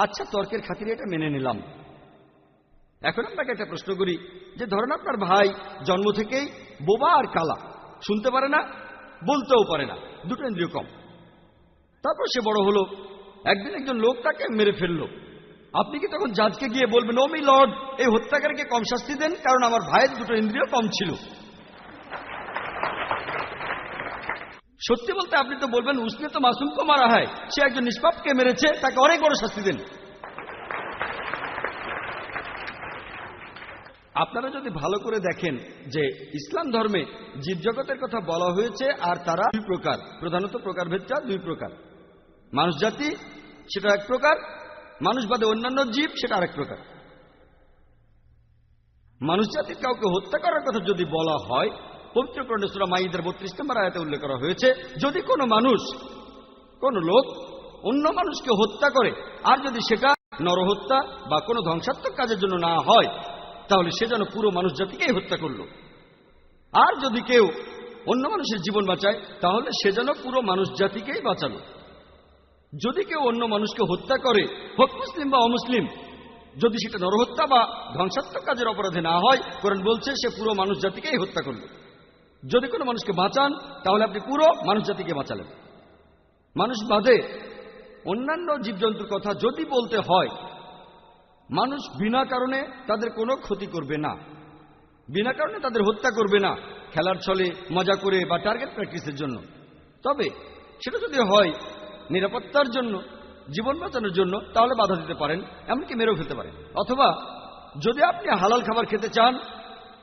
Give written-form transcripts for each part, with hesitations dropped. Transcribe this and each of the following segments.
আচ্ছা, তর্কের খাতিরে এটা মেনে নিলাম। এখন আপনাকে একটা প্রশ্ন করি যে ধরেন আপনার ভাই জন্ম থেকেই বোবা আর কালা, শুনতে পারে না, বলতেও পারে না, দুটো ইন্দ্রিয় কম। তারপর সে বড় হলো, একদিন একজন লোক তাকে মেরে ফেললো। আপনি কি তখন জাজকে গিয়ে বলবেন, ও মি লর্ড, এই হত্যাকারীকে কম শাস্তি দেন কারণ আমার ভাইয়ের দুটো ইন্দ্রিয় কম ছিল? সত্যি বলতে আপনি তো বলবেন, উসনে তো মাসুমকে মারা হয়, সে একজন নিষ্পাপকে মেরেছে, তাকে অনেক বড় শাস্তি দেন। আপনারা যদি ভালো করে দেখেন যে ইসলাম ধর্মে জীবজগতের কথা বলা হয়েছে, আর তারা দুই প্রকার, প্রধানত প্রকারভেদটা দুই প্রকার। মানুষ জাতি সেটা এক প্রকার, মানুষ বাদে অন্যান্য জীব সেটা আরেক প্রকার। মানুষ জাতির কাউকে হত্যা করার কথা যদি বলা হয়, পবিত্র কোরআনে সূরা মাইদার 32 নম্বর আয়াতে উল্লেখ করা হয়েছে, যদি কোনো মানুষ, কোন লোক অন্য মানুষকে হত্যা করে, আর যদি সেটা নরহত্যা বা কোনো ধ্বংসাত্মক কাজের জন্য না হয়, তাহলে সে যেন পুরো মানুষ জাতিকেই হত্যা করল। আর যদি কেউ অন্য মানুষের জীবন বাঁচায়, তাহলে সে যেন পুরো মানুষ জাতিকেই বাঁচালো। যদি কেউ অন্য মানুষকে হত্যা করে, হোক মুসলিম বা অমুসলিম, যদি সেটা নরহত্যা বা ধ্বংসাত্মক কাজের অপরাধে না হয়, কোরআন বলছে সে পুরো মানুষ জাতিকেই হত্যা করল। যদি কোনো মানুষকে বাঁচান, তাহলে আপনি পুরো মানুষ জাতিকে বাঁচালেন। মানুষ বাদে অন্যান্য জীবজন্তুর কথা যদি বলতে হয়, মানুষ বিনা কারণে তাদের কোনো ক্ষতি করবে না, বিনা কারণে তাদের হত্যা করবে না, খেলার ছলে, মজা করে বা টার্গেট প্র্যাকটিসের জন্য। তবে সেটা যদি হয় নিরাপত্তার জন্য, জীবন বাঁচানোর জন্য, তাহলে বাধা দিতে পারেন, এমনকি মেরেও ফেলতে পারেন। অথবা যদি আপনি হালাল খাবার খেতে চান,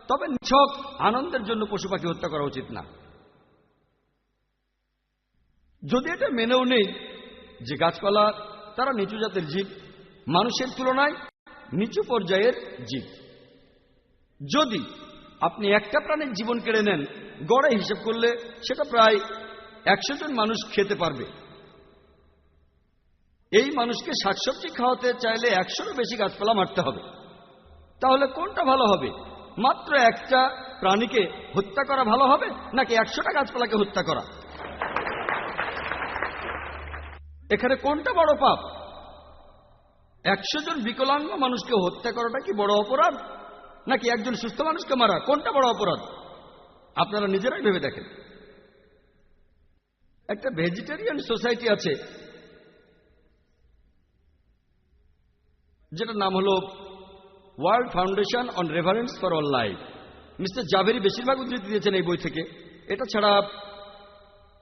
তবে নিছক আনন্দের জন্য পশু পাখি হত্যা করা উচিত না। যদি এটা মেনেও নেই যে গাছপালা তারা নিচু জাতের জীব, মানুষের তুলনায় নিচু পর্যায়ের জীব, যদি আপনি একটা প্রাণীর জীবন কেড়ে নেন, গড়ে হিসেব করলে সেটা প্রায় 100 জন মানুষ খেতে পারবে। এই মানুষকে শাকসবজি খাওয়াতে চাইলে 100-এরও বেশি গাছপালা মারতে হবে। তাহলে কোনটা ভালো হবে? মাত্র একটা প্রাণীকে হত্যা করা ভালো হবে, নাকি 100টা গাছপালাকে হত্যা করা? এখানে কোনটা বড় পাপ? 100 জন বিকলাঙ্গ মানুষকে হত্যা করাটা কি বড় অপরাধ, নাকি একজন সুস্থ মানুষকে মারা? কোনটা বড় অপরাধ? আপনারা নিজেরাই ভেবে দেখেন। একটা ভেজিটেরিয়ান সোসাইটি আছে, যেটার নাম হলো world foundation on reverence for all life. Mister Jhaveri বেশিরভাগ উদ্ধৃতি দিয়েছেন এই বই থেকে। এটা ছাড়া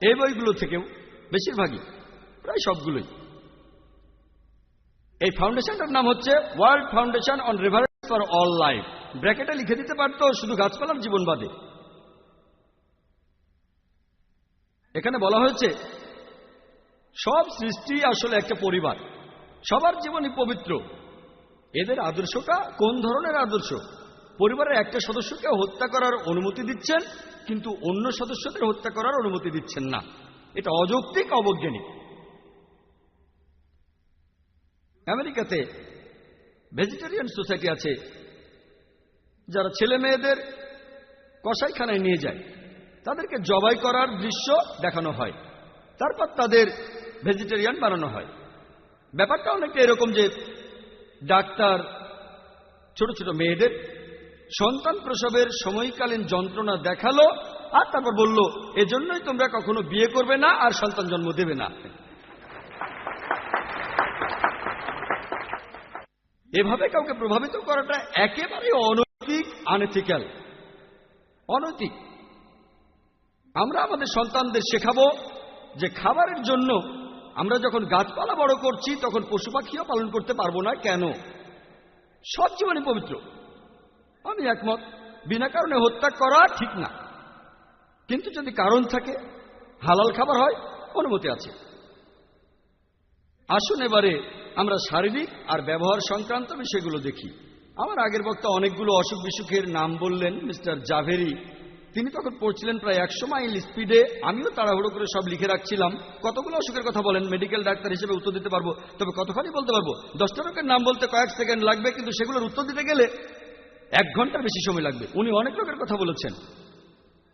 এই বইগুলো থেকেও বেশিরভাগই, প্রায় সবগুলোই। এই ফাউন্ডেশনটার নাম হচ্ছে world foundation on reverence for all life. ব্র্যাকেটে লিখে দিতে পারতো শুধু গাছপালার জীবন বাদে। এখানে বলা হয়েছে সব সৃষ্টি আসলে একটা পরিবার, সবার জীবনই পবিত্র। এদের আদর্শটা কোন ধরনের আদর্শ? পরিবারের একটা সদস্যকে হত্যা করার অনুমতি দিচ্ছেন, কিন্তু অন্য সদস্যদের হত্যা করার অনুমতি দিচ্ছেন না। এটা অযৌক্তিক, অবৈজ্ঞানিক। আমেরিকাতে ভেজিটেরিয়ান সোসাইটি আছে, যারা ছেলে মেয়েদের কসাইখানায় নিয়ে যায়, তাদেরকে জবাই করার দৃশ্য দেখানো হয়, তারপর তাদের ভেজিটেরিয়ান বানানো হয়। ব্যাপারটা অনেকটা এরকম যে ডাক্তার ছোট ছোট মেয়েদের সন্তান প্রসবের সময়কালীন যন্ত্রণা দেখালো, আর তারপর বলল, এজন্যই তোমরা কখনো বিয়ে করবে না আর সন্তান জন্ম দেবে না। এভাবে কাউকে প্রভাবিত করাটা একেবারে অনৈতিক, আনএথিক্যাল, অনৈতিক। আমরা আমাদের সন্তানদের শেখাবো যে খাবারের জন্য আমরা যখন গাছপালা বড় করছি, তখন পশু পাখিও পালন করতে পারবো না। কেন? সব জীবনই পবিত্র। আমি একমত, বিনা কারণে হত্যা করা ঠিক না, কিন্তু যদি কারণ থাকে, হালাল খাবার হয়, অনুমতি আছে। আসুন এবারে আমরা শারীরিক আর ব্যবহার সংক্রান্ত বিষয়গুলো দেখি। আমার আগের বক্তা অনেকগুলো অসুখ বিসুখের নাম বললেন, মিস্টার জাভেরি। তিনি তখন পড়ছিলেন প্রায় 100 মাইল স্পিডে। আমিও তাড়াহুড়ো করে সব লিখে রাখছিলাম। কতগুলো অসুখের কথা বলেন, মেডিকেল ডাক্তার হিসেবে উত্তর দিতে পারবো, তবে কতখানি বলতে পারবো? 10টা রোগের নাম বলতে কয়েক সেকেন্ড লাগবে, কিন্তু সেগুলোর উত্তর দিতে গেলে 1 ঘন্টার বেশি সময় লাগবে। উনি অনেক রোগের কথা বলেছেন।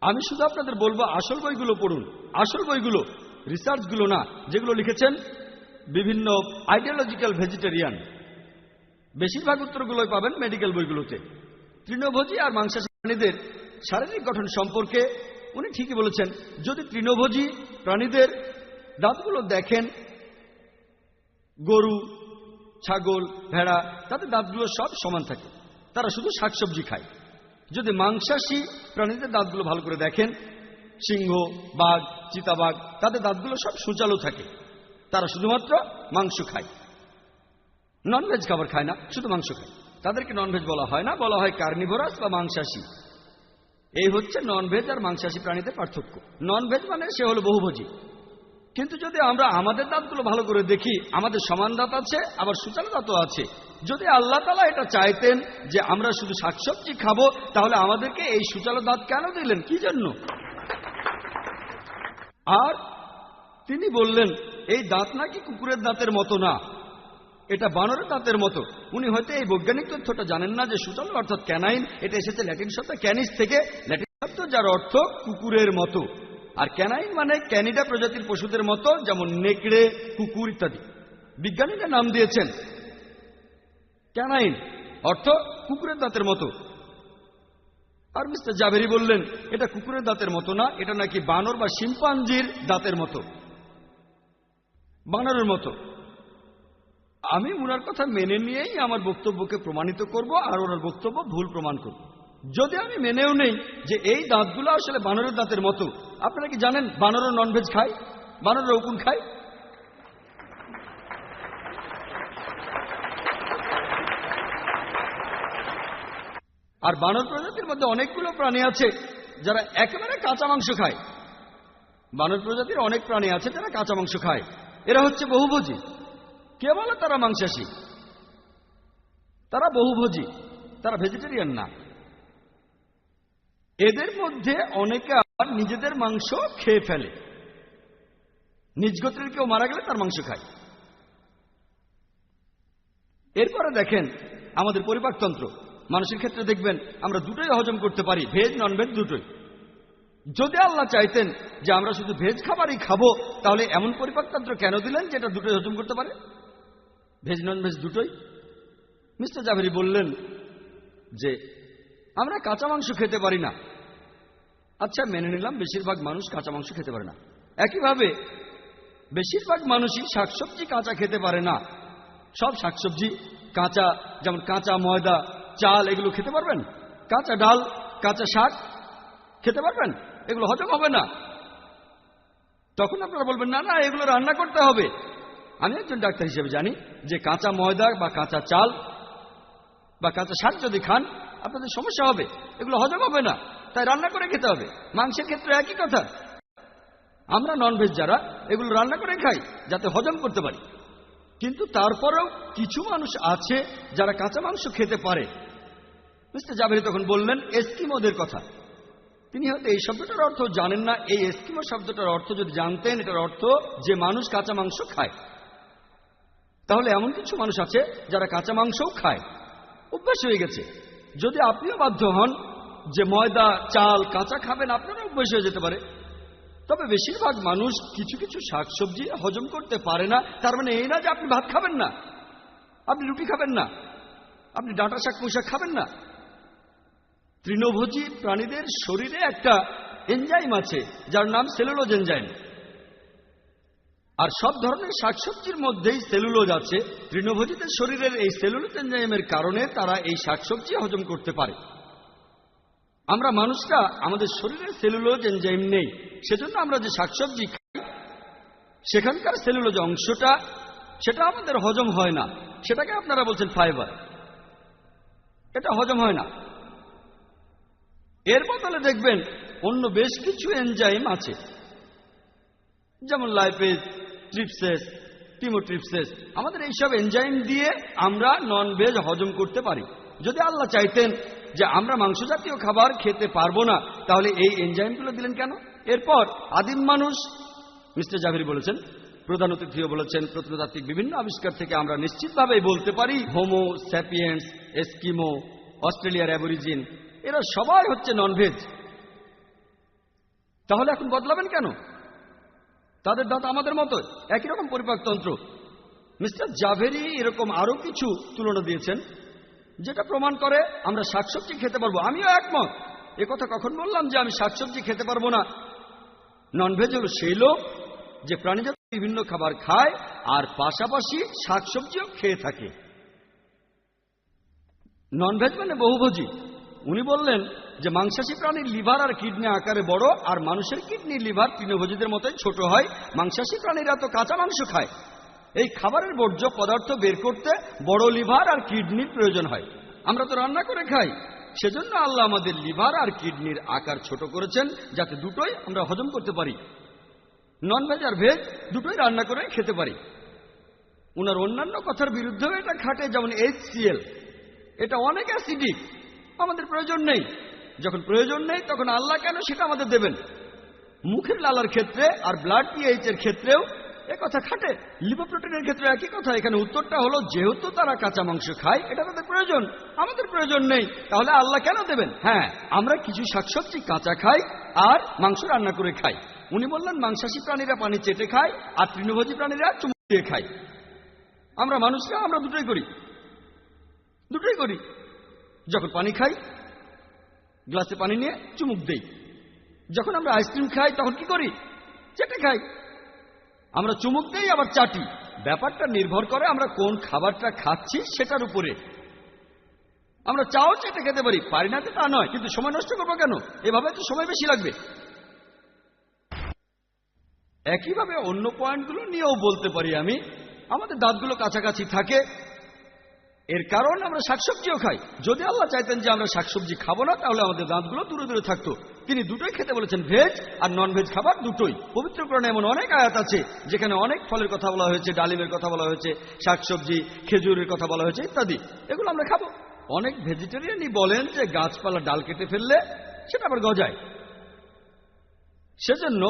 আমি শুধু আপনাদের বলবো, আসল বইগুলো পড়ুন, আসল বইগুলো, রিসার্চগুলো না, যেগুলো লিখেছেন বিভিন্ন আইডিওলজিক্যাল ভেজিটেরিয়ান, বেশিরভাগ উত্তরগুলোই পাবেন মেডিকেল বইগুলোতে। তৃণভোজী আর মাংসাশী প্রাণীদের শারীরিক গঠন সম্পর্কে উনি ঠিকই বলেছেন। যদি তৃণভোজী প্রাণীদের দাঁতগুলো দেখেন, গরু, ছাগল, ভেড়া, তাদের দাঁতগুলো সব সমান থাকে, তারা শুধু শাকসবজি খায়। যদি মাংসাশী প্রাণীদের দাঁতগুলো ভালো করে দেখেন, সিংহ, বাঘ, চিতাবাঘ, তাদের দাঁতগুলো সব সূচালো থাকে, তারা শুধুমাত্র মাংস খায়, ননভেজ খাবার খায় না, শুধু মাংস খায়। তাদেরকে ননভেজ বলা হয় না, বলা হয় কার্নিভোরাস বা মাংসাশী। এই হচ্ছে ননভেজ আর মাংসাশী প্রাণীদের পার্থক্য। ননভেজ মানে সে হলো বহুভোজী। কিন্তু যদি আমরা আমাদের দাঁতগুলো ভালো করে দেখি, আমাদের সমান দাঁত আছে, আবার সূচালো দাঁতও আছে। যদি আল্লাহ তাআলা এটা চাইতেন যে আমরা শুধু শাকসবজি খাবো, তাহলে আমাদেরকে এই সূচালো দাঁত কেন দিলেন, কি জন্য? আর তিনি বললেন এই দাঁত নাকি কুকুরের দাঁতের মতো না, এটা বানরের দাঁতের মতো। উনি হয়তো এই বৈজ্ঞানিক তথ্যটা জানেন না যে সূচালো অর্থাৎ ক্যানাইন, এটা এসেছে ল্যাটিন শব্দ ক্যানিস থেকে, ল্যাটিন শব্দ যার অর্থ কুকুরের মতো। আর ক্যানাইন মানে ক্যানিডা প্রজাতির পশুদের মতো, যেমন নেকড়ে, কুকুর ইত্যাদি। বিজ্ঞানীরা নাম দিয়েছেন ক্যানাইন, অর্থ কুকুরের দাঁতের মতো। আর মিস্টার জাভেরি বললেন এটা কুকুরের দাঁতের মতো না, এটা নাকি বানর বা শিম্পাঞ্জির দাঁতের মতো, বানরের মতো। আমি ওনার কথা মেনে নিয়েই আমার বক্তব্যকে প্রমাণিত করব, আর ওনার বক্তব্য ভুল প্রমাণ করব। যদি আমি মেনেও নেই যে এই দাঁতগুলো আসলে বানরের দাঁতের মতো, আপনারা কি জানেন বানরও ননভেজ খায়, বানররা উকুন খায়? আর বানর প্রজাতির মধ্যে অনেকগুলো প্রাণী আছে যারা একেবারে কাঁচা মাংস খায়। বানর প্রজাতির অনেক প্রাণী আছে যারা কাঁচা মাংস খায়, এরা হচ্ছে বহুভোজী। কে বলে তারা মাংসাশী? তারা বহুভোজী, তারা ভেজিটেরিয়ান না। এদের মধ্যে অনেকে আবার নিজেদের মাংস খেয়ে ফেলে, নিজ গোত্রের কেউ মারা গেলে তার মাংস খায়। এরপরে দেখেন আমাদের পরিপাকতন্ত্র, মানুষের ক্ষেত্রে দেখবেন আমরা দুটোই হজম করতে পারি, ভেজ ননভেজ দুটোই। যদি আল্লাহ চাইতেন যে আমরা শুধু ভেজ খাবারই খাবো, তাহলে এমন পরিপাকতন্ত্র কেন দিলেন যেটা দুটোই হজম করতে পারে, ভেজ ননভেজ দুটোই? মিস্টার জাভেরি বললেন যে আমরা কাঁচা মাংস খেতে পারি না। আচ্ছা, মেনে নিলাম বেশিরভাগ মানুষ কাঁচা মাংস খেতে পারে না। একইভাবে বেশিরভাগ মানুষই শাকসবজি কাঁচা খেতে পারে না। সব শাকসবজি কাঁচা, যেমন কাঁচা ময়দা, চাল, এগুলো খেতে পারবেন? কাঁচা ডাল, কাঁচা শাক খেতে পারবেন? এগুলো হজম হবে না। তখন আপনারা বলবেন না না, এগুলো রান্না করতে হবে। আমি একজন ডাক্তার হিসেবে জানি যে কাঁচা ময়দা বা কাঁচা চাল বা কাঁচা শাক যদি খান আপনাদের সমস্যা হবে, এগুলো হজম হবে না, তাই রান্না করে খেতে হবে। মাংসের ক্ষেত্রে একই কথা। আমরা ননভেজ যারা, এগুলো রান্না করে খাই যাতে হজম করতে পারি। কিন্তু তারপরেও কিছু মানুষ আছে যারা কাঁচা মাংস খেতে পারে। মিস্টার জাভেরি তখন বললেন এস্কিমোদের কথা। তিনি হয়তো এই শব্দটার অর্থ জানেন না। এই এস্কিমো শব্দটার অর্থ যদি জানতেন, এটার অর্থ যে মানুষ কাঁচা মাংস খায়। তাহলে এমন কিছু মানুষ আছে যারা কাঁচা মাংসও খায়, অভ্যাস হয়ে গেছে। যদি আপনিও বাধ্য হন যে ময়দা, চাল কাঁচা খাবেন, আপনারও অভ্যাস হয়ে যেতে পারে। তবে বেশিরভাগ মানুষ কিছু কিছু শাকসবজি হজম করতে পারে না। তার মানে এই না যে আপনি ভাত খাবেন না, আপনি রুটি খাবেন না, আপনি ডাঁটা শাক, পুঁই শাক খাবেন না। তৃণভোজী প্রাণীদের শরীরে একটা এনজাইম আছে যার নাম সেলুলোজ এনজাইম। আর সব ধরনের শাকসবজির মধ্যেই সেলুলোজ আছে। তৃণভোজীদের শরীরের এই সেলুলোজ এনজাইমের কারণে তারা এই শাকসবজি হজম করতে পারে। আমরা মানুষরা, আমাদের শরীরে সেলুলোজ এনজাইম নেই, সেজন্য আমরা যে শাকসবজি খাই সেখানকার সেলুলোজ অংশটা, সেটা আমাদের হজম হয় না। সেটাকে আপনারা বলছেন ফাইবার, এটা হজম হয় না। এর বদলে দেখবেন অন্য বেশ কিছু এনজাইম আছে, যেমন লাইপেজ, ট্রিপসেস, টিমোট্রিপসেস। আমাদের এইসব এনজাইম দিয়ে আমরা ননভেজ হজম করতে পারি। যদি আল্লাহ চাইতেন যে আমরা মাংস জাতীয় খাবার খেতে পারবো না, তাহলে এই এনজাইমগুলো দিলেন কেন? এরপর আদিম মানুষ, মিস্টার জাভেরি বলেছেন, প্রধান অতিথিও বলেছেন, প্রত্নতাত্ত্বিক বিভিন্ন আবিষ্কার থেকে আমরা নিশ্চিতভাবেই বলতে পারি হোমো স্যাপিয়েন্স, এস্কিমো, অস্ট্রেলিয়ার অ্যাবরিজিন, এরা সবাই হচ্ছে ননভেজ। তাহলে এখন বদলাবেন কেন? তাদের দাঁত আমাদের মতো, একই রকম পরিপাকতন্ত্র, মিস্টার জাভেরি এরকম আরো কিছু তুলনা দিয়েছেন যেটা প্রমাণ করে আমরা শাকসবজি খেতে পারবো। আমিও একমত। কথা কখন বললাম যে আমি শাকসবজি খেতে পারবো না? ননভেজ হলো সেই লোক যে প্রাণীজাত বিভিন্ন খাবার খায় আর পাশাপাশি শাকসবজিও খেয়ে থাকে। ননভেজ মানে বহুভোজী। উনি বললেন যে মাংসাশী প্রাণীর লিভার আর কিডনি আকারে বড়, আর মানুষের কিডনি লিভার তৃণভোজীদের মতোই ছোট হয়। মাংসাশী প্রাণীরা তো কাঁচা মাংস খায়। এই খাবারের বর্জ্য পদার্থ বের করতে বড় লিভার আর কিডনির প্রয়োজন হয়। আমরা তো রান্না করে খাই, সেজন্য আল্লাহ আমাদের লিভার আর কিডনির আকার ছোট করেছেন যাতে দুটোই আমরা হজম করতে পারি। ননভেজ আর ভেজ দুটোই রান্না করে খেতে পারি। ওনার অন্যান্য কথার বিরুদ্ধেও এটা খাটে, যেমন HCl। এটা অনেক অ্যাসিডিক, আমাদের প্রয়োজন নেই। যখন প্রয়োজন নেই তখন আল্লাহ কেন সেটা আমাদের দেবেন? মুখের লালার ক্ষেত্রে আর ব্লাড pH এর ক্ষেত্রেও কথা খাটে। লিপোপ্রোটিনের ক্ষেত্রে একই কথা। এখানে উত্তরটা হলো যেহেতু তারা কাঁচা মাংস খায়, এটা তাদের প্রয়োজন, আমাদের প্রয়োজন নেই। তাহলে আল্লাহ কেন দেবেন? হ্যাঁ, আমরা কিছু শাকসবজি কাঁচা খাই আর মাংস রান্না করে খাই। উনি বললেন মাংসাশী প্রাণীরা পানি চেটে খায় আর তৃণভোজী প্রাণীরা চুমুক দিয়ে খায়। আমরা মানুষরা আমরা দুটোই করি। যখন পানি খাই গ্লাসে পানি নিয়ে চুমুক দেই। যখন আমরা আইসক্রিম খাই তখন কি করি? চেটে খাই। আমরা চুমুক দেই আবার চাটি। ব্যাপারটা নির্ভর করে আমরা কোন খাবারটা খাচ্ছি সেটার উপরে। আমরা চাও চেটে খেতে পারি না তা নয়, কিন্তু সময় নষ্ট করবো কেন? এভাবে তো সময় বেশি লাগবে। একইভাবে অন্য পয়েন্টগুলো নিয়েও বলতে পারি আমি। আমাদের দাঁতগুলো কাছাকাছি থাকে, এর কারণ আমরা শাকসবজিও খাই। যদি আল্লাহ চাইতেন যে আমরা শাকসবজি খাবো না, তাহলে আমাদের দাঁতগুলো দূরে দূরে থাকতো। তিনি দুটোই খেতে বলেছেন, ভেজ আর নন ভেজ খাবার দুটোই। পবিত্র কোরআনে এমন অনেক আয়াত আছে যেখানে অনেক ফলের কথা বলা হয়েছে, ডালিমের কথা বলা হয়েছে, শাকসবজি খেজুরের কথা বলা হয়েছে ইত্যাদি। এগুলো আমরা খাবো। অনেক ভেজিটেরিয়ানই বলেন যে গাছপালা ডাল কেটে ফেললে সেটা আবার গজায়, সেজন্য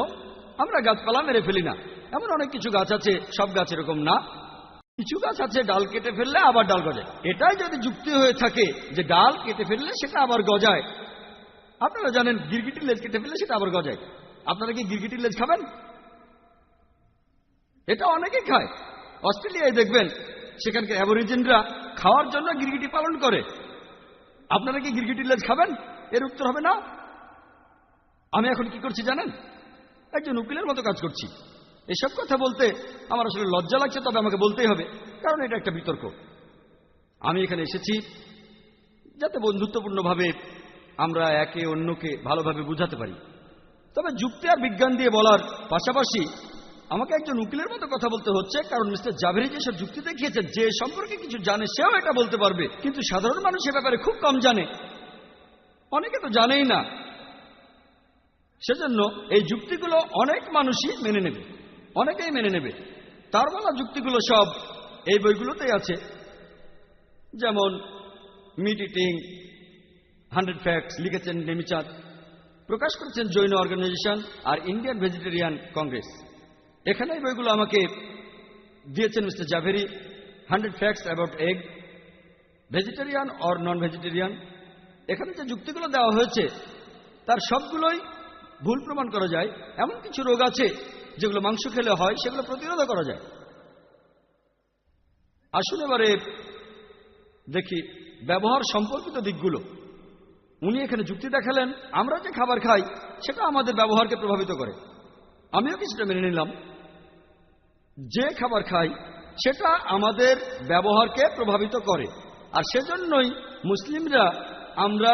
আমরা গাছপালা মেরে ফেলি না। এমন অনেক কিছু গাছ আছে, সব গাছ এরকম না। কিছু গাছ আছে ডাল কেটে ফেললে আবার ডাল গজায়। এটাই যদি যুক্তি হয়ে থাকে যে ডাল কেটে ফেললে সেটা আবার গজায়। আপনারা জানেন গিরগিটির লেজ কেটে ফেললে সেটা আবার গজায়। আপনারা কি গিরগিটির লেজ খাবেন? এটা অনেকেই খায়। অস্ট্রেলিয়ায় দেখবেন সেখানকার অ্যাবরিজিনরা খাওয়ার জন্য গিরগিটি পালন করে। আপনারা কি গিরগিটির লেজ খাবেন? এর উত্তর হবে না। আমি এখন কি করছি জানেন? একজন উকিলের মতো কাজ করছি। এসব কথা বলতে আমার আসলে লজ্জা লাগছে, তবে আমাকে বলতেই হবে, কারণ এটা একটা বিতর্ক। আমি এখানে এসেছি যাতে বন্ধুত্বপূর্ণভাবে আমরা একে অন্যকে ভালোভাবে বুঝাতে পারি। তবে যুক্তি আর বিজ্ঞান দিয়ে বলার পাশাপাশি আমাকে একজন উকিলের মতো কথা বলতে হচ্ছে, কারণ মিস্টার জাভেরি যেসব যুক্তি দেখিয়েছেন, যে সম্পর্কে কিছু জানে সেও এটা বলতে পারবে, কিন্তু সাধারণ মানুষ এ ব্যাপারে খুব কম জানে, অনেকে তো জানেই না। সেজন্য এই যুক্তিগুলো অনেক মানুষই মেনে নেবে, অনেকেই মেনে নেবে। তার বলা যুক্তিগুলো সব এই বইগুলোতেই আছে, যেমন মিট ইটিং 100 ফ্যাক্টস লিখেছেন নেমিচাঁদ, প্রকাশ করেছেন জৈন অর্গানাইজেশন আর ইন্ডিয়ান ভেজিটেরিয়ান কংগ্রেস। এখানে এই বইগুলো আমাকে দিয়েছেন mister Jhaveri. 100 facts about egg, vegetarian or non vegetarian. এখানে যে যুক্তিগুলো দেওয়া হয়েছে তার সবগুলোই ভুল প্রমাণ করা যায়। এমন কিছু রোগ আছে যেগুলো মাংস খেলে হয়, সেগুলো প্রতিরোধ করা যায়। আসুন এবারে দেখি ব্যবহার সম্পর্কিত দিকগুলো। উনি এখানে যুক্তি দেখালেন আমরা যে খাবার খাই সেটা আমাদের ব্যবহারকে প্রভাবিত করে। আমিও কিছুটা মেনে নিলাম, যে খাবার খাই সেটা আমাদের ব্যবহারকে প্রভাবিত করে। আর সেজন্যই মুসলিমরা আমরা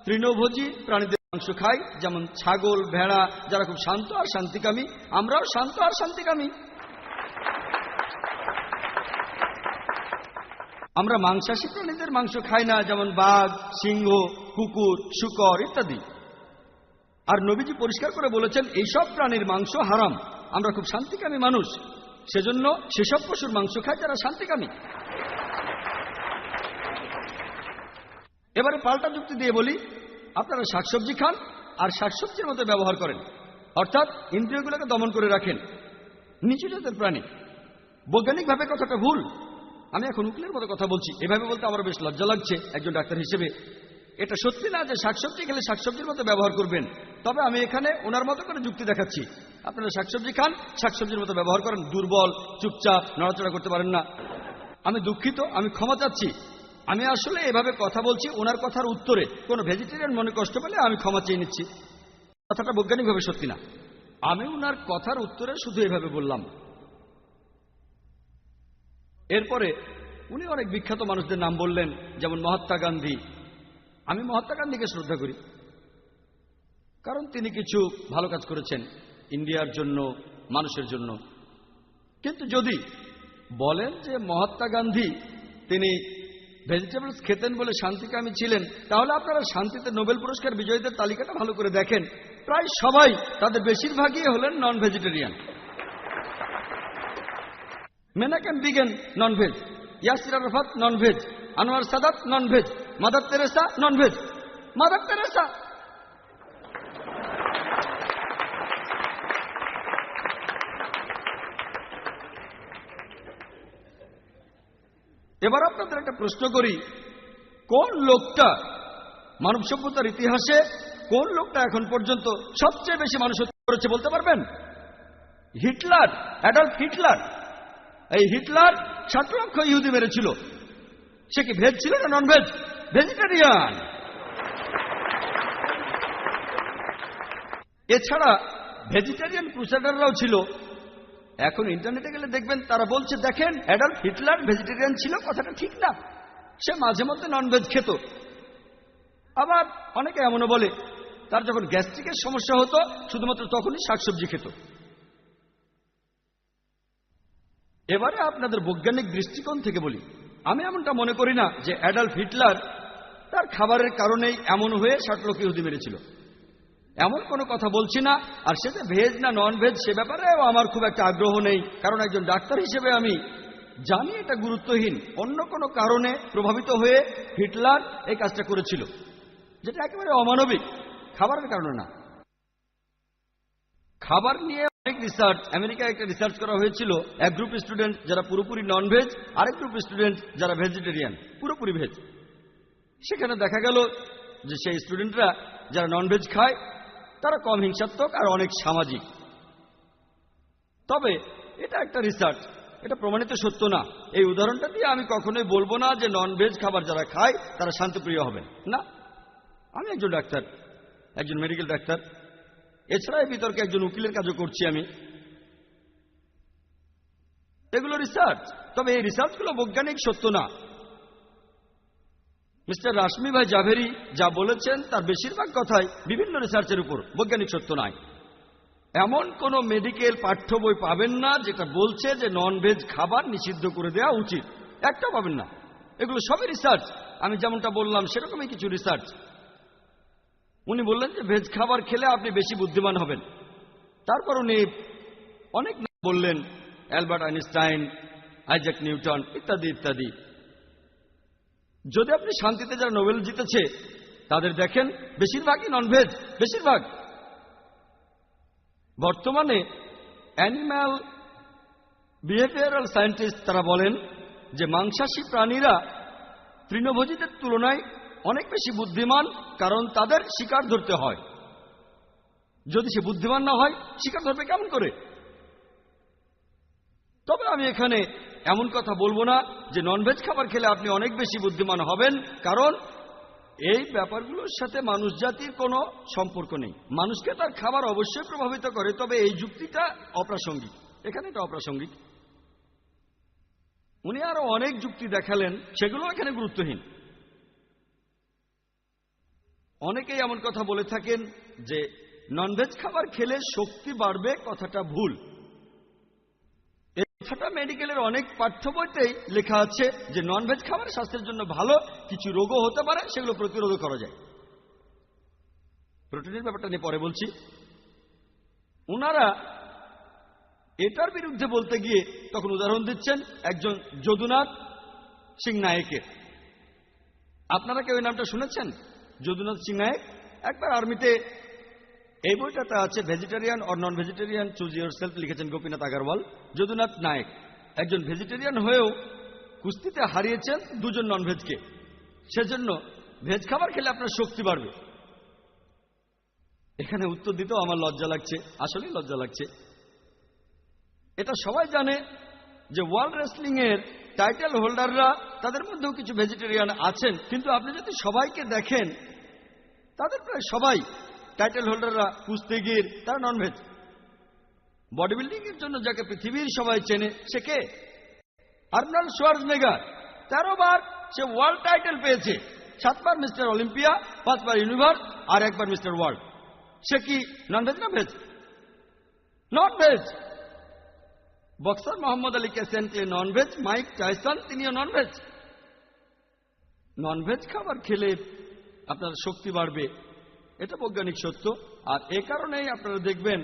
তৃণভোজী প্রাণীদের মাংস খাই, যেমন ছাগল, ভেড়া, যারা খুব শান্ত আর শান্তিকামী। আমরাও শান্ত আর শান্তিকামী। আমরা মাংসাশী প্রাণীদের মাংস খাই না, যেমন বাঘ, সিংহ, কুকুর, শূকর ইত্যাদি। আর নবীজি পরিষ্কার করে বলেছেন এইসব প্রাণীর মাংস হারাম। আমরা খুব শান্তিকামী মানুষ, সেজন্য সেসব পশুর মাংস খাই যারা শান্তিকামী। এবারে পাল্টা যুক্তি দিয়ে বলি, আপনারা শাকসবজি খান আর শাকসবজির মতো ব্যবহার করেন, অর্থাৎ ইন্দ্রিয়গুলোকে দমন করে রাখেন। নিচু জাতের প্রাণী। বৈজ্ঞানিকভাবে কথাটা ভুল। আমি এখন উকিলের মতো কথা বলছি, এভাবে বলতে আমার বেশ লজ্জা লাগছে একজন ডাক্তার হিসেবে। এটা সত্যি না যে শাকসবজি খেলে শাকসবজির মতো ব্যবহার করবেন, তবে আমি এখানে ওনার মতো করে যুক্তি দেখাচ্ছি। আপনারা শাকসবজি খান, শাকসবজির মতো ব্যবহার করেন, দুর্বল, চুপচাপ, নড়াচড়া করতে পারেন না। আমি দুঃখিত, আমি ক্ষমা চাচ্ছি। আমি আসলে এভাবে কথা বলছি ওনার কথার উত্তরে। কোনো ভেজিটেরিয়ান মনে কষ্ট পেলে আমি ক্ষমা চেয়ে নিচ্ছি। কথাটা বৈজ্ঞানিকভাবে সত্যি না। আমি ওনার কথার উত্তরে শুধু এভাবে বললাম। এরপরে উনি অনেক বিখ্যাত মানুষদের নাম বললেন, যেমন মহাত্মা গান্ধী। আমি মহাত্মা গান্ধীকে শ্রদ্ধা করি, কারণ তিনি কিছু ভালো কাজ করেছেন ইন্ডিয়ার জন্য, মানুষের জন্য। কিন্তু যদি বলেন যে মহাত্মা গান্ধী তিনি ভেজিটেবলস খেতেন বলে শান্তিকামী ছিলেন, তাহলে আপনারা শান্তিতে নোবেল পুরস্কার বিজয়ীদের তালিকাটা ভালো করে দেখেন। প্রায় সবাই, তাদের বেশিরভাগই হলেন non vegetarian. Menachem Begin non veg, Yasser Arafat non veg, Anwar Sadat non veg, Mother Teresa non veg. Mother Teresa এবার আপনাদের একটা প্রশ্ন করি, কোন লোকটা মানব সভ্যতার ইতিহাসে, কোন লোকটা এখন পর্যন্ত সবচেয়ে বেশি মানুষ হত্যা করেছে বলতে পারবেন? Hitler, Adolf Hitler. এই হিটলার 60 লক্ষ ইহুদি মেরেছিল। সে কি ভেজ ছিল না নন ভেজ? ভেজিটেরিয়ান। এছাড়া ভেজিটেরিয়ান ক্রুসেডাররাও ছিল। এখন ইন্টারনেটে গেলে দেখবেন তারা বলছে, দেখেন অ্যাডলফ হিটলার ভেজিটেরিয়ান ছিল, কথাটা ঠিক না। সে মাঝে মধ্যে নন ভেজ খেত। আবার অনেকে এমনও বলে তার যখন গ্যাস্ট্রিকের সমস্যা হতো শুধুমাত্র তখনই শাকসবজি খেত। এবারে আপনাদের বৈজ্ঞানিক দৃষ্টিকোণ থেকে বলি, আমি এমনটা মনে করি না যে অ্যাডলফ হিটলার তার খাবারের কারণেই এমন হয়ে 60 লক্ষ ইহুদি মেরেছিল। এমন কোনো কথা বলছি না। আর সেটা ভেজ না নন ভেজ সে ব্যাপারেও আমার খুব একটা আগ্রহ নেই, কারণ একজন ডাক্তার হিসেবে আমি জানি এটা গুরুত্বহীন। অন্য কোনো কারণে প্রভাবিত হয়ে হিটলার এই কাজটা করেছিল, যেটা একেবারে অমানবিক, খাবারের কারণে না। খাবার নিয়ে অনেক রিসার্চ, আমেরিকায় একটা রিসার্চ করা হয়েছিল। এক গ্রুপ স্টুডেন্ট যারা পুরোপুরি নন ভেজ, আরেক গ্রুপ স্টুডেন্ট যারা ভেজিটেরিয়ান, পুরোপুরি ভেজ। সেখানে দেখা গেল যে সেই স্টুডেন্টরা যারা নন ভেজ খায় তারা কম হিংসাত্মক আর অনেক সামাজিক। তবে এটা একটা রিসার্চ, এটা প্রমাণিত সত্য না। এই উদাহরণটা দিয়ে আমি কখনোই বলবো না যে নন ভেজ খাবার যারা খায় তারা শান্তিপ্রিয় হবেন না। আমি একজন ডাক্তার, একজন মেডিকেল ডাক্তার। এছাড়া এই বিতর্কে একজন উকিলের কাজও করছি আমি। এগুলো রিসার্চ, তবে এই রিসার্চগুলো বৈজ্ঞানিক সত্য না। মিস্টার রাশমি ভাই জাভেরি যা বলেছেন তার বেশিরভাগ কথাই বিভিন্ন রিসার্চের উপর, বৈজ্ঞানিক সত্য নয়। এমন কোন মেডিকেল পাঠ্য বই পাবেন না যেটা বলছে যে নন ভেজ খাবার নিষিদ্ধ করে দেওয়া উচিত, একটাও পাবেন না। এগুলো সবই রিসার্চ। আমি যেমনটা বললাম সেরকমই কিছু রিসার্চ। উনি বললেন যে ভেজ খাবার খেলে আপনি বেশি বুদ্ধিমান হবেন। তারপর উনি অনেক নাম বললেন, অ্যালবার্ট আইনস্টাইন, আইজ্যাক নিউটন ইত্যাদি ইত্যাদি। যদি আপনি শান্তিতে যারা নোবেল জিতেছে তাদের দেখেন বেশিরভাগই নন ভেজ, বেশিরভাগ। বর্তমানে অ্যানিম্যাল বিহেভিয়ারাল সায়েন্টিস্ট তারা বলেন যে মাংসাশী প্রাণীরা তৃণভোজীদের তুলনায় অনেক বেশি বুদ্ধিমান, কারণ তাদের শিকার ধরতে হয়। যদি সে বুদ্ধিমান না হয় শিকার ধরবে কেমন করে? তবে আমি এখানে এমন কথা বলবো না যে ননভেজ খাবার খেলে আপনি অনেক বেশি বুদ্ধিমান হবেন, কারণ এই ব্যাপারগুলোর সাথে মানুষ জাতির কোনো সম্পর্ক নেই। মানুষকে তার খাবার অবশ্যই প্রভাবিত করে, তবে এই যুক্তিটা অপ্রাসঙ্গিক, এখানে এটা অপ্রাসঙ্গিক। উনি আরো অনেক যুক্তি দেখালেন, সেগুলো এখানে গুরুত্বহীন। অনেকেই এমন কথা বলে থাকেন যে ননভেজ খাবার খেলে শক্তি বাড়বে, কথাটা ভুল। এই কথাটা মেডিকেলের অনেক পাঠ্য বইতেই লেখা আছে যে ননভেজ খাবার স্বাস্থ্যের জন্য ভালো, কিছু রোগও হতে পারে, সেগুলো প্রতিরোধ করা যায়। প্রোটিনের ব্যাপারটা নিয়ে পরে বলছি। ওনারা এটার বিরুদ্ধে বলতে গিয়ে তখন উদাহরণ দিচ্ছেন একজন যদুনাথ সিং নায়েকের। আপনারা কেউ এই নামটা শুনেছেন? যদুনাথ সিং নায়েক একবার আর্মিতে, এই বইটাতে আছে vegetarian or non vegetarian choose your self, লিখেছেন গোপীনাথ আগারওয়াল। যদুনাথ নায়েক একজন ভেজিটেরিয়ান হয়েও কুস্তিতে হারিয়েছেন দুজন ননভেজকে। সেজন্য ভেজ খাবার খেলে আপনার শক্তি বাড়বে। এখানে উত্তর দিতেও আমার লজ্জা লাগছে, আসলেই লজ্জা লাগছে। এটা সবাই জানে যে ওয়ার্ল্ড রেসলিং এর টাইটেল হোল্ডাররা, তাদের মধ্যেও কিছু ভেজিটেরিয়ান আছেন, কিন্তু আপনি যদি সবাইকে দেখেন তাদের প্রায় সবাই টাইটেল হোল্ডাররা কুস্তিগির, তারা ননভেজ। বডি বিল্ডিং এর জন্য যাকে পৃথিবীর সবাই চেনে সে কে? Arnold Schwarzenegger. 13 বার সে ওয়ার্ল্ড টাইটেল পেয়েছে, 7 বার মিস্টার অলিম্পিয়া, 5 বার ইউনিভার্স আর 1 বার মিস্টার ওয়ার্ল্ড। সে কি ননভেজ না veg? Non veg. Boxer Muhammad Ali ক্যাসেনকে ননভেজ, মাইক টাইসন তিনিও ননভেজ। ননভেজ খাবার খেলে আপনার শক্তি বাড়বে, এটা বৈজ্ঞানিক সত্য। আর এ কারণেই আপনারা দেখবেন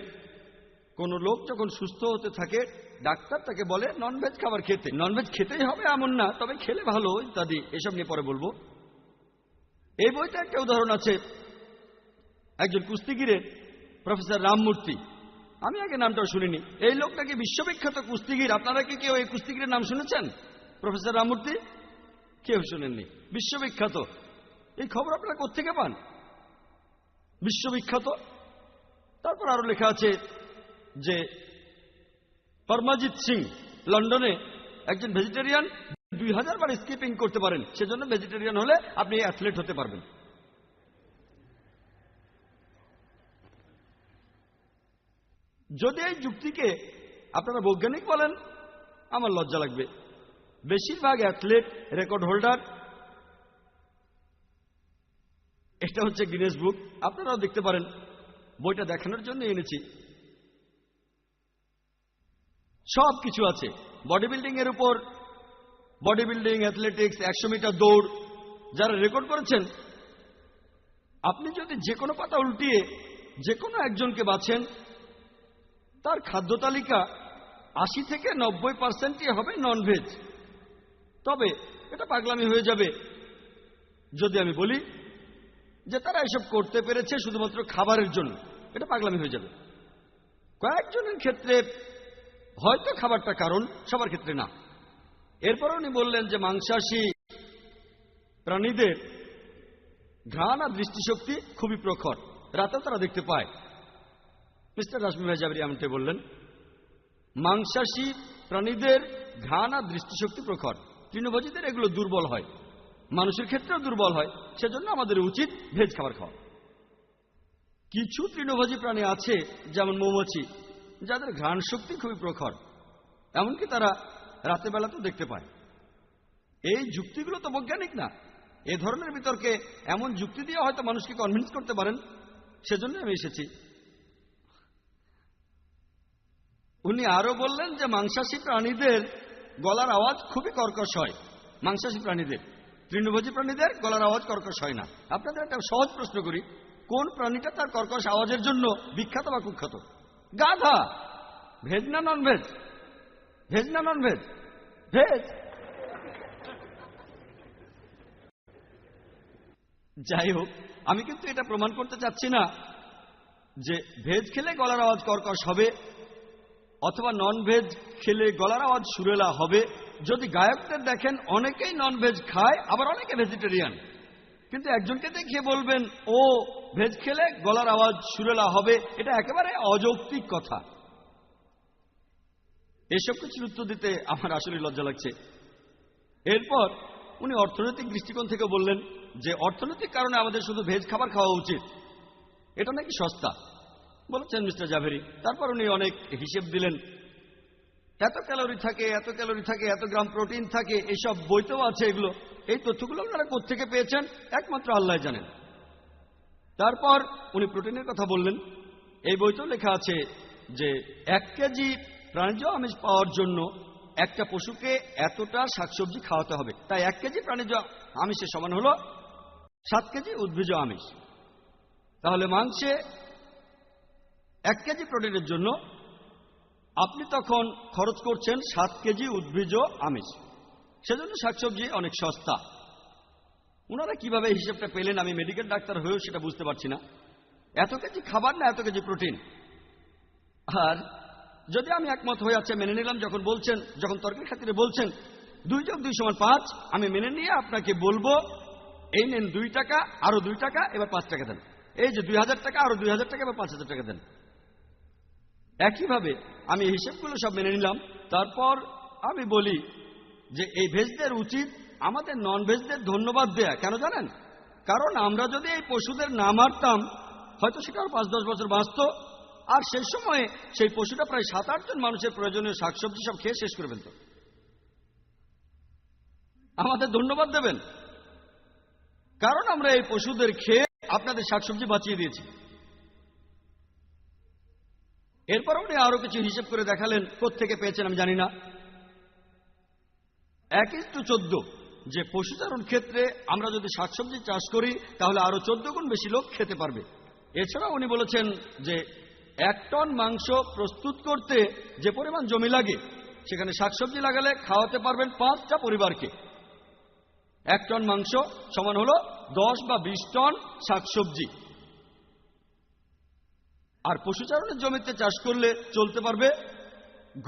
কোন লোক যখন সুস্থ হতে থাকে ডাক্তার তাকে বলে ননভেজ খাবার খেতে। ননভেজ খেতেই হবে এমন না, তবে খেলে ভালো ইত্যাদি, এসব নিয়ে পরে বলবো। এই বইতে একটা উদাহরণ আছে একজন কুস্তিগিরের, প্রফেসর রামমূর্তি। আমি আগে নামটাও শুনিনি। এই লোকটাকে বিশ্ববিখ্যাত কুস্তিগির। আপনারা কি কেউ এই কুস্তিগিরের নাম শুনেছেন? প্রফেসর রামমূর্তি? কেউ শুনেননি। বিশ্ববিখ্যাত। এই খবর আপনারা কোত্থেকে পান? বিশ্ববিখ্যাত। তারপর আরো লেখা আছে যে পরমজিৎ সিং লন্ডনে একজন ভেজিটেরিয়ান, 2000 বার স্কিপিং করতে পারেন, সেজন্য ভেজিটেরিয়ান হলে আপনি অ্যাথলেট হতে পারবেন। যদি এই যুক্তিকে আপনারা বৈজ্ঞানিক বলেন আমার লজ্জা লাগবে। বেশিরভাগ অ্যাথলেট, রেকর্ড হোল্ডার, এটা হচ্ছে গিনেস বুক, আপনারাও দেখতে পারেন। বইটা দেখানোর জন্য এনেছি। সব কিছু আছে বডি বিল্ডিং এর উপর। বডি বিল্ডিং, অ্যাথলেটিক্স, 100 মিটার দৌড় যারা রেকর্ড করেছেন, আপনি যদি যে কোনো পাতা উল্টিয়ে যে কোনো একজনকে বাছেন, তার খাদ্য তালিকা 80 থেকে 90% হবে ননভেজ। তবে এটা পাগলামি হয়ে যাবে যদি আমি বলি যে তারা এসব করতে পেরেছে শুধুমাত্র খাবারের জন্য। এটা পাগলামি হয়ে যাবে। কয়েকজনের ক্ষেত্রে হয়তো খাবারটা কারণ, সবার ক্ষেত্রে না। এরপর উনি বললেন যে মাংসাশী প্রাণীদের ঘ্রাণ আর দৃষ্টিশক্তি খুবই প্রখর, রাতেও তারা দেখতে পায়। মিস্টার রাশমি ভাই জাবরি এমনটাই বললেন। মাংসাশী প্রাণীদের ঘ্রাণ আর দৃষ্টিশক্তি প্রখর, তৃণভোজীদের এগুলো দুর্বল হয়, মানুষের ক্ষেত্রেও দুর্বল হয়। সেজন্য আমাদের উচিত ভেজ খাবার খাওয়া। কিছু তৃণভোজী প্রাণী আছে যেমন মৌমাছি, যাদের ঘ্রাণ শক্তি খুবই প্রখর, এমনকি তারা রাতের বেলাতেও দেখতে পায়। এই যুক্তিগুলো তো বৈজ্ঞানিক না। এ ধরনের বিতর্কে এমন যুক্তি দিয়ে হয়তো মানুষকে কনভিন্স করতে পারেন, সেজন্য আমি এসেছি। উনি আরো বললেন যে মাংসাশী প্রাণীদের গলার আওয়াজ খুবই কর্কশ হয়। মাংসাশী প্রাণীদের, তৃণভোজী প্রাণীদের গলার আওয়াজ কর্কশ হয় না। আপনাদের একটা সহজ প্রশ্ন করি, কোন প্রাণীটা তার কর্কশ আওয়াজের জন্য বিখ্যাত বা কুখ্যাত? গাধা। ভেজ না ননভেজ? ভেজ না ননভেজ? ভেজ। যাই হোক, আমি কিন্তু এটা প্রমাণ করতে চাচ্ছি না যে ভেজ খেলে গলার আওয়াজ কর্কশ হবে অথবা নন ভেজ খেলে গলার আওয়াজ সুরেলা হবে। যদি গায়কদের দেখেন অনেকেই নন ভেজ খায়, আবার অনেকে ভেজিটেরিয়ান, কিন্তু একজনকে দেখিয়ে বলবেন ও ভেজ খেলে গলার আওয়াজ সুরেলা হবে, এটা একেবারে অযৌক্তিক কথা। এসব কিছুর উত্তর দিতে আমার আসলে লজ্জা লাগছে। এরপর উনি অর্থনৈতিক দৃষ্টিকোণ থেকে বললেন যে অর্থনৈতিক কারণে আমাদের শুধু ভেজ খাবার খাওয়া উচিত, এটা নাকি সস্তা বলেছেন মিস্টার জাভেরি। তারপর উনি অনেক হিসেব দিলেন, এত ক্যালোরি থাকে, এত ক্যালোরি থাকে, এত গ্রাম প্রোটিন থাকে, এইসব বইতেও আছে এগুলো। এই তথ্যগুলো আপনারা কোত্থেকে পেয়েছেন একমাত্র আল্লাহ জানেন। তারপর উনি প্রোটিনের কথা বললেন। এই বইতেও লেখা আছে যে 1 কেজি প্রাণীজ আমিষ পাওয়ার জন্য একটা পশুকে এতটা শাকসবজি খাওয়াতে হবে। তাই 1 কেজি প্রাণীজ আমিষের সমান হলো 7 কেজি উদ্ভিজ আমিষ। তাহলে মাংসে 1 কেজি প্রোটিনের জন্য আপনি তখন খরচ করছেন 7 কেজি উদ্ভিজ আমিষ। সেজন্য শাকসবজি অনেক সস্তা। ওনারা কিভাবে হিসেবটা পেলেন আমি মেডিকেল ডাক্তার হয়েও সেটা বুঝতে পারছি না। এত কেজি খাবার না এত কেজি প্রোটিন। আর যদি আমি একমত হয়ে আছে মেনে নিলাম, যখন তর্কের খাতিরে বলছেন 2 + 2 = 5, আমি মেনে নিয়ে আপনাকে বলবো এই নেন 2 টাকা, আরো 2 টাকা, এবার 5 টাকা দেন। এই যে 2000 টাকা, আরো 2000 টাকা বা 5000 টাকা দেন। একইভাবে আমি এই হিসেবগুলো সব মেনে নিলাম। তারপর আমি বলি যে এই ভেজদের উচিত আমাদের নন ভেজদের ধন্যবাদ দেয়া। কেন জানেন? কারণ আমরা যদি এই পশুদের না মারতাম, হয়তো সেটা আর 5-10 বছর বাঁচত, আর সেই সময়ে সেই পশুটা প্রায় 7-8 জন মানুষের প্রয়োজনীয় শাকসবজি সব খেয়ে শেষ করে ফেলত। আমাদের ধন্যবাদ দেবেন, কারণ আমরা এই পশুদের খেয়ে আপনাদের শাকসবজি বাঁচিয়ে দিয়েছি। এরপর উনি আরো কিছু হিসেব করে দেখালেন, কোত্থেকে পেয়েছেন আমি জানি না। 1:14, যে পশুচারণ ক্ষেত্রে আমরা যদি শাকসবজি চাষ করি তাহলে আরো 14 গুণ বেশি লোক খেতে পারবে। এছাড়া উনি বলেছেন যে 1 টন মাংস প্রস্তুত করতে যে পরিমাণ জমি লাগে, সেখানে শাকসবজি লাগালে খাওয়াতে পারবেন 5টা পরিবারকে। 1 টন মাংস সমান হলো 10 বা 20 টন শাকসবজি। আর পশুচারণের জমিতে চাষ করলে চলতে পারবে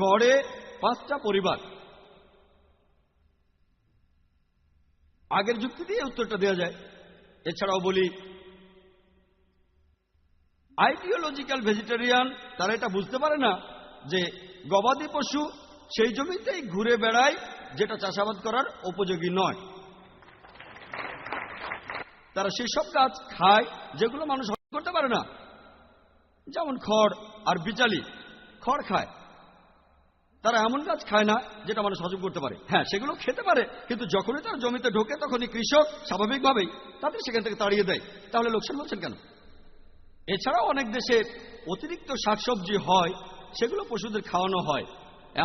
গড়ে 5টা পরিবার। আগের যুক্তি দিয়ে উত্তরটা দেওয়া যায়। এছাড়াও বলি, আইডিওলজিক্যাল ভেজিটেরিয়ান তারা এটা বুঝতে পারে না যে গবাদি পশু সেই জমিতেই ঘুরে বেড়ায় যেটা চাষাবাদ করার উপযোগী নয়। তারা সেই সব গাছ খায় যেগুলো মানুষ হজম করতে পারে না, যেমন খড় আর বিচালি। খড় খায়, তারা এমন গাছ খায় না যেটা মানুষ হজম করতে পারে। হ্যাঁ, সেগুলো খেতে পারে, কিন্তু যখনই তার জমিতে ঢোকে তখনই কৃষক স্বাভাবিকভাবেই তাদের সেখান থেকে তাড়িয়ে দেয়। তাহলে লোকসান বলছেন কেন? এছাড়াও অনেক দেশে অতিরিক্ত শাকসবজি হয়, সেগুলো পশুদের খাওয়ানো হয়।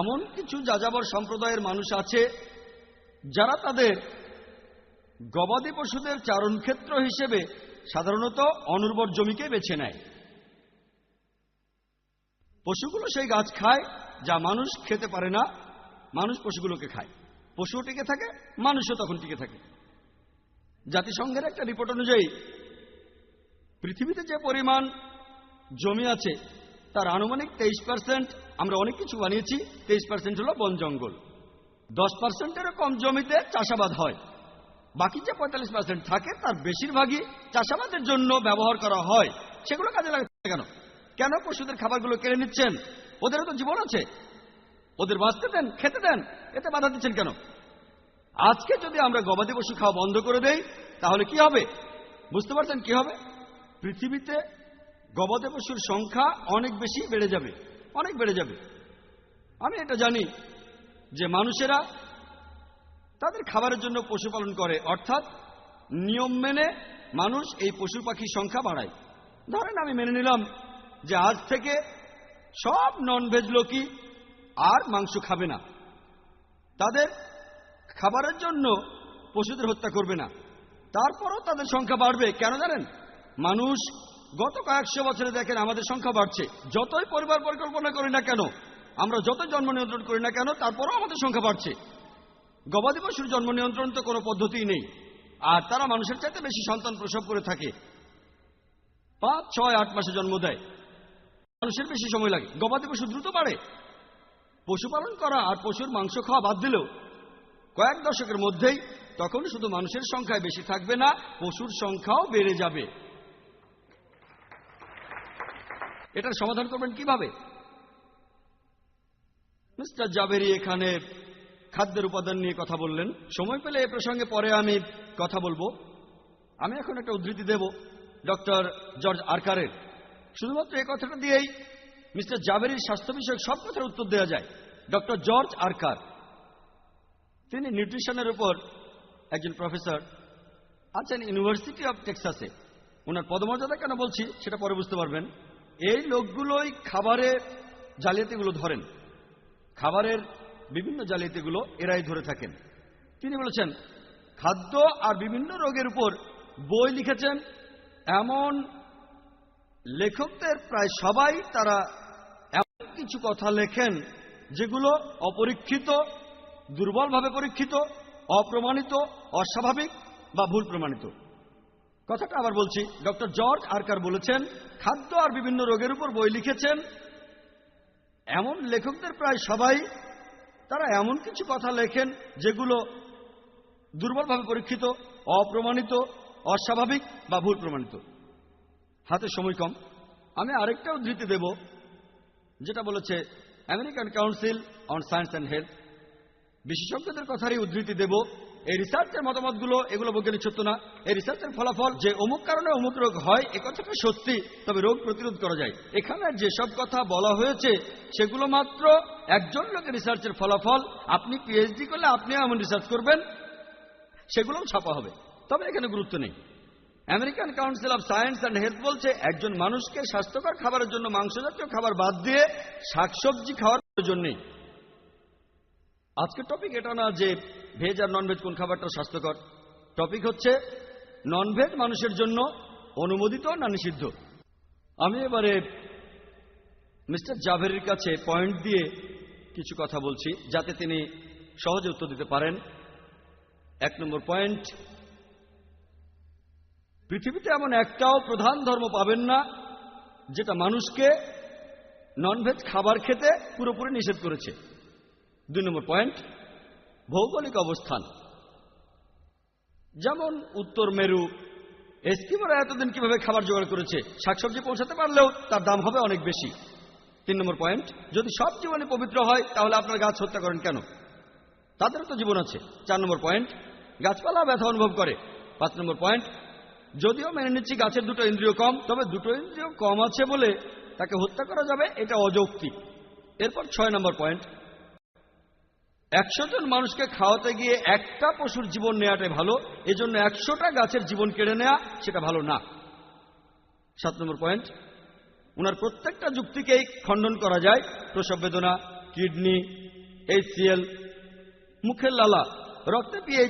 এমন কিছু যাযাবর সম্প্রদায়ের মানুষ আছে যারা তাদের গবাদি পশুদের চারণ ক্ষেত্র হিসেবে সাধারণত অনুর্বর জমিকে বেছে নেয়। পশুগুলো সেই গাছ খায় যা মানুষ খেতে পারে না, মানুষ পশুগুলোকে খায়। পশুও টিকে থাকে, মানুষও তখন টিকে থাকে। জাতিসংঘের একটা রিপোর্ট অনুযায়ী পৃথিবীতে যে পরিমাণ জমি আছে তার আনুমানিক 23% আমরা অনেক কিছু বানিয়েছি। 23% হলো বন জঙ্গল। 10%-এরও কম জমিতে চাষাবাদ হয়। বাকি যে 45% থাকে তার বেশিরভাগই চাষাবাদের জন্য ব্যবহার করা হয়। সেগুলো কাজে লাগাচ্ছে কেন? কেন পশুদের খাবারগুলো কেড়ে নিচ্ছেন? ওদেরও তো জীবন আছে, ওদের বাঁচতে দেন, খেতে দেন, এতে বাধা দিচ্ছেন কেন? আজকে যদি আমরা গবাদি পশু খাওয়া বন্ধ করে দেই তাহলে কি হবে? বুঝতে পারছেন কি হবে? পৃথিবীতে গবাদি পশুর সংখ্যা অনেক বেশি বেড়ে যাবে, অনেক বেড়ে যাবে। আমি এটা জানি যে মানুষেরা তাদের খাবারের জন্য পশুপালন করে, অর্থাৎ নিয়ম মেনে মানুষ এই পশু পাখির সংখ্যা বাড়ায়। ধরেন আমি মেনে নিলাম যে আজ থেকে সব ননভেজ লোকই আর মাংস খাবে না, তাদের খাবারের জন্য পশুদের হত্যা করবে না। তারপরও তাদের সংখ্যা বাড়বে। কেন জানেন? মানুষ গত কয়েকশো বছরে দেখেন আমাদের সংখ্যা বাড়ছে। যতই পরিবার পরিকল্পনা করি না কেন, আমরা যতই জন্ম নিয়ন্ত্রণ করি না কেন, তারপরও আমাদের সংখ্যা বাড়ছে। গবাদি পশুর জন্ম নিয়ন্ত্রণ তো কোনো পদ্ধতিই নেই, আর তারা মানুষের চাইতে বেশি সন্তান প্রসব করে থাকে। 5, 6, 8 মাসে জন্ম দেয়, মানুষের বেশি সময় লাগে। গবাদি পশু দ্রুত বাড়ে। পশুপালন করা আর পশুর মাংস খাওয়া বাদ দিলেও কয়েক দশকের মধ্যেই তখন শুধু মানুষের সংখ্যায় বেশি থাকবে না, পশুর সংখ্যাও বেড়ে যাবে। এটার সমাধান করবেন কিভাবে? মিস্টার জাবেরি এখানে খাদ্যের উপাদান নিয়ে কথা বললেন। সময় পেলে এ প্রসঙ্গে পরে আমি কথা বলবো। আমি এখন একটা উদ্ধৃতি দেব ডক্টর জর্জ আরকারের। শুধুমাত্র এই কথাটা দিয়েই মিস্টার জাবেরির স্বাস্থ্য বিষয়ক সব কথার উত্তর দেওয়া যায়। ডক্টর জর্জ আরকার, তিনি নিউট্রিশনের উপর একজন প্রফেসর আছেন ইউনিভার্সিটি অফ টেক্সাসে। ওনার পদমর্যাদা কেন বলছি সেটা পরে বুঝতে পারবেন। এই লোকগুলোই খাবারের জালিয়াতিগুলো ধরেন, খাবারের বিভিন্ন জালিয়াতিগুলো এরাই ধরে থাকেন। তিনি বলেছেন খাদ্য আর বিভিন্ন রোগের উপর বই লিখেছেন এমন লেখকদের প্রায় সবাই তারা এমন কিছু কথা লেখেন যেগুলো অপরীক্ষিত, দুর্বলভাবে পরীক্ষিত, অপ্রমাণিত, অস্বাভাবিক বা ভুল প্রমাণিত। কথাটা আবার বলছি, ডক্টর জর্জ আরকার বলেছেন খাদ্য আর বিভিন্ন রোগের উপর বই লিখেছেন এমন লেখকদের প্রায় সবাই তারা এমন কিছু কথা লেখেন যেগুলো দুর্বলভাবে পরীক্ষিত, অপ্রমাণিত, অস্বাভাবিক বা ভুল প্রমাণিত। হাতে সময় কম, আমি আরেকটা উদ্ধৃতি দেব যেটা বলেছে American council on science and health. বিশেষজ্ঞদের কথারই উদ্ধৃতি দেব। এই রিসার্চের মতামতগুলো এগুলো বৈজ্ঞানিক সত্য না। এই রিসার্চের ফলাফল যে অমুক কারণে অমুক রোগ হয় এ কথাটা সত্যি, তবে রোগ প্রতিরোধ করা যায়। এখানে যেসব কথা বলা হয়েছে সেগুলো মাত্র একজন লোকের রিসার্চের ফলাফল। আপনি পিএইচডি করলে আপনিও এমন রিসার্চ করবেন, সেগুলোও ছাপা হবে, তবে এখানে গুরুত্ব নেই। American council of science and health বলছে একজন মানুষকে স্বাস্থ্যকর খাবারের জন্য মাংসজাতীয় খাবার বাদ দিয়ে শাকসবজি খাওয়ার প্রয়োজন নেই। আজকের টপিক এটা না যে ভেজ আর ননভেজ কোন খাবারটা স্বাস্থ্যকর। টপিক হচ্ছে ননভেজ মানুষের জন্য অনুমোদিত না নিষিদ্ধ। আমি এবারে মিস্টার জাভেরির কাছে পয়েন্ট দিয়ে কিছু কথা বলছি যাতে তিনি সহজে উত্তর দিতে পারেন। 1 নম্বর পয়েন্ট, পৃথিবীতে এমন একটাও প্রধান ধর্ম পাবেন না যেটা মানুষকে ননভেজ খাবার খেতে পুরোপুরি নিষেধ করেছে। 2 নম্বর পয়েন্ট, ভৌগোলিক অবস্থান। যেমন উত্তর মেরু, এস্কিমোরা এতদিন কিভাবে খাবার জোগাড় করেছে, শাকসবজি পৌঁছাতে পারলেও তার দাম হবে অনেক বেশি। 3 নম্বর পয়েন্ট, যদি সব জীবনই পবিত্র হয় তাহলে আপনার গাছ হত্যা করেন কেন? তাদেরও তো জীবন আছে। 4 নম্বর পয়েন্ট, গাছপালা ব্যথা অনুভব করে। 5 নম্বর পয়েন্ট, যদিও মেনে নিচ্ছি গাছের 2টো ইন্দ্রিয় কম, তবে 2টো ইন্দ্রিয় কম আছে বলে তাকে হত্যা করা যাবে এটা অযৌক্তিক। এরপর 6 নম্বর পয়েন্ট, 100 জন মানুষকে খাওয়াতে গিয়ে একটা পশুর জীবন নেওয়াটাই ভালো, এজন্য 100টা গাছের জীবন কেড়ে নেওয়া সেটা ভালো না। 7 নম্বর পয়েন্ট, ওনার প্রত্যেকটা যুক্তিকেই খণ্ডন করা যায়। প্রসব বেদনা, কিডনি, HCl, মুখের লালা, রক্তে pH